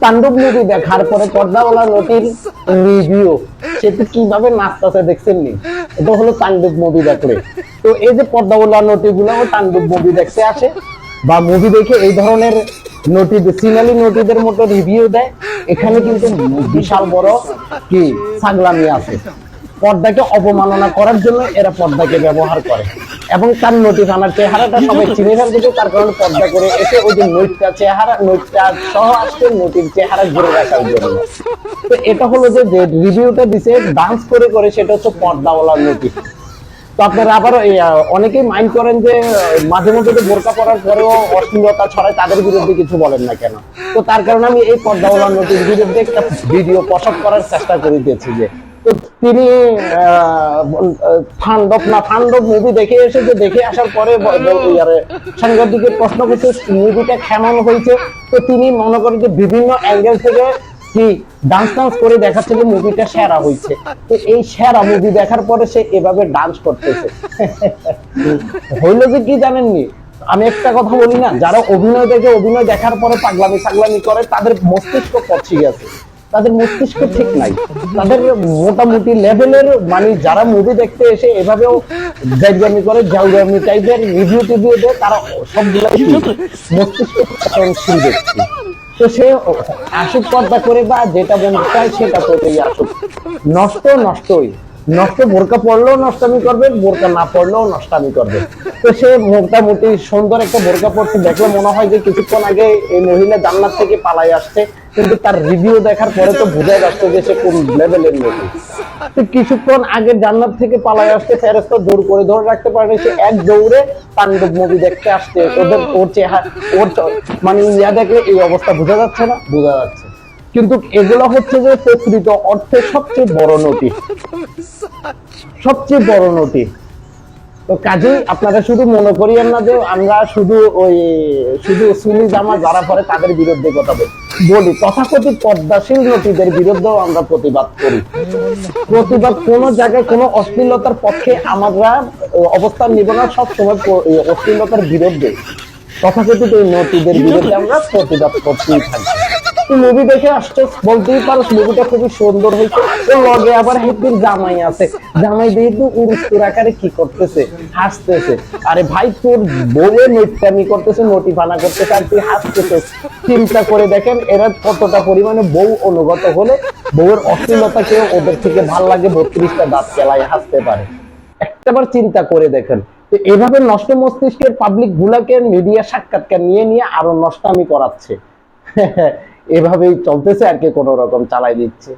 তাণ্ডব মুভি দেখার পরে পর্দাওয়ালা নটির রিভিউ, সেটা কিভাবে নাচতেছে দেখছেন নি? এটা হলো তাণ্ডব মুভি দেখলে। তো এই যে পর্দাওয়ালা নটি গুলো তাণ্ডব মুভি দেখতে আসে বা মুভি দেখে এই ধরনের নটি সিনালি নটিদের মতো রিভিউ দেয়, এখানে কিন্তু বিশাল বড় কি ছাগলামি আছে। পর্দাকে অবমাননা করার জন্য এরা পর্দাকে ব্যবহার করে এবং তার নোটিশ আনার চেহারাটা সবাই চিনে ফেলতে, তার কারণে পর্দা করে এসে ওই যে নৈটটা চেহারা নৈটটা সহ আসছে নটির চেহারা ঘুরে রাখার জন্য। তো এটা হলো যে রিভিউটা দিছে ডান্স করে করে, সেটা হচ্ছে পর্দাওয়ালা নোটিশ। তো আপনারা আবার অনেকেই মাইন্ড করেন যে মাঝে মধ্যে বোরকা পরার পরেও অশ্লীলতা ছড়ায়, তাদের বিরুদ্ধে কিছু বলেন না কেন? তো তার কারণে আমি এই পর্দাওয়ালা নোটিশ বিরুদ্ধে একটা ভিডিও পোস্ট করার চেষ্টা করে দিয়েছি। যে তো তিনি ফান্ডব মুভি দেখে এসেছে, দেখে আসার পরে সাংবাদিকের প্রশ্ন করছে মুভিটা কেমন হয়েছে। তো তিনি মনে করেন যে বিভিন্ন অ্যাঙ্গেল থেকে কি ডান্স করে দেখাচ্ছে যে মুভিটা সেরা হয়েছে। তো এই সেরা মুভি দেখার পরে সে এভাবে ডান্স করতেছে। হইলো যে কি জানেননি, আমি একটা কথা বলি না, যারা অভিনয় দেখে অভিনয় দেখার পরে পাগলামি ছাগলামি করে, তাদের মস্তিষ্ক পচে গেছে, তাদের মস্তিষ্ক ঠিক নাই, তাদের মোটামুটি লেভেলের মানে যারা মুভি দেখতে এসে এভাবেও জাইগামি করে জাউগামি টাইপের রিভিউ টিভিউ দেয়, তারা সবগুলাই মস্তিষ্ক পচনশীল ব্যক্তি। তো সে আসুক পর্দা করে বা যেটা বলতে চায় সেটা করেই আসুক, নষ্টই নষ্ট, বোরকা পড়লেও নষ্টামি করবে, বোরকা না পড়লেও নষ্টামি করবে। তো সে মোটামুটি সুন্দর একটা বোরকা পড়ছে, দেখলে মনে হয় যে কিছুক্ষণ আগে এই মহিলা জান্নাত থেকে পালাই আসছে, কিন্তু তার রিভিউ দেখার পরে তো বোঝা যাচ্ছে যে সে কোন লেভেলের মেয়ে। তো কিছুক্ষণ আগে জান্নাত থেকে পালাই আসতে ফেরেশতা জোর করে ধরে রাখতে পারে, সে এক দৌড়ে তাণ্ডব মুভি দেখতে আসছে। ওর চেহারা ওর মানে ইয়া দেখলে এই অবস্থা বোঝা যাচ্ছে না? বোঝা যাচ্ছে। কিন্তু এগুলো হচ্ছে যে প্রকৃত অর্থে সবচেয়ে বড় নটি, সবচেয়ে বড় নটি। তো কাজেই আপনারা শুধু মনে করিয়েন না যে আমরা শুধু সুনি জামা যারা পরে তাদের বিরুদ্ধে কথা বলি, তথাকথিত পর্দাশীল নটিদের বিরুদ্ধেও আমরা প্রতিবাদ করি। প্রতিবাদ কোন জায়গায় কোন অশ্লীলতার পক্ষে আমরা অবস্থান নিব না, সবসময় অশ্লীলতার বিরুদ্ধে তথাকথিত এই নটিদের বিরুদ্ধে আমরা প্রতিবাদ করতেই থাকি। মুভি দেখে আসছে বলতেই পারো মুভিটা খুবই সুন্দর হয়েছে, ওর লগে আবার হেতির জামাই আছে, জামাই যেহেতু উড়ুস্তুর আকারে কি করতেছে, হাসতেছে। আরে ভাই, তোর বউয়ে নৃত্যামি করতেছে, নটিফানা করতেছে, আর তুই হাসতেছে। চিন্তা করে দেখেন এরা কতটা পরিমাণে বউ অনুগত হলে বউয়ের অশ্লীলতাকেও ওদের থেকে ভাল লাগে, 32টা দাঁত কেলায় হাসতে পারে। একটাবার চিন্তা করে দেখেন। এভাবে নষ্ট মস্তিষ্কের পাবলিক গুলাকে মিডিয়া সাক্ষাৎকার নিয়ে নিয়ে আরো নষ্টামি করাচ্ছে। এভাবেই চলতেছে আর কি, কোন রকম চালাই দিচ্ছে।